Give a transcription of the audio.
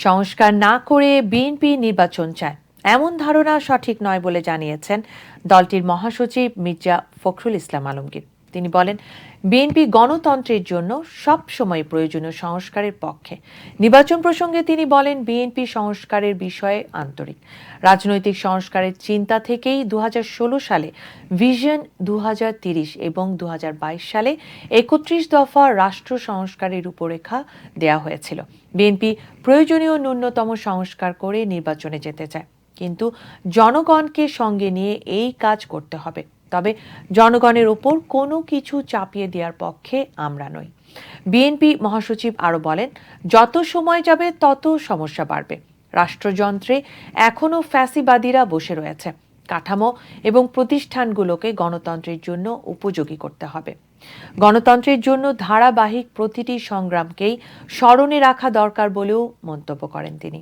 সংস্কার না করে বিএনপি নির্বাচন চায়, এমন ধারণা সঠিক নয় বলে জানিয়েছেন দলটির মহাসচিব মির্জা ফখরুল ইসলাম আলমগীর। তিনি বলেন, বিএনপি গণতন্ত্রের জন্য সব সময় প্রয়োজনীয় সংস্কারের পক্ষে। নির্বাচন প্রসঙ্গে তিনি বলেন, বিএনপি সংস্কারের বিষয়ে আন্তরিক। রাজনৈতিক সংস্কারের চিন্তা থেকেই 2016 সালে ভিশন 2030 এবং 2022 সালে 31 দফা রাষ্ট্র সংস্কারের রূপরেখা দেয়া হয়েছিল। বিএনপি প্রয়োজনীয় ন্যূনতম সংস্কার করে নির্বাচনে যেতে চায়, কিন্তু জনগণকে সঙ্গে নিয়ে এই কাজ করতে হবে। তবে জনগণের ওপর কোনো কিছু চাপিয়ে দেওয়ার পক্ষে আমরা নই। বিএনপি মহাসচিব আরও বলেন, যত সময় যাবে তত সমস্যা বাড়বে। রাষ্ট্রযন্ত্রে এখনও ফ্যাসিবাদীরা বসে রয়েছে। কাঠামো এবং প্রতিষ্ঠানগুলোকে গণতন্ত্রের জন্য উপযোগী করতে হবে। গণতন্ত্রের জন্য ধারাবাহিক প্রতিটি সংগ্রামকেই স্মরণে রাখা দরকার বলেও মন্তব্য করেন তিনি।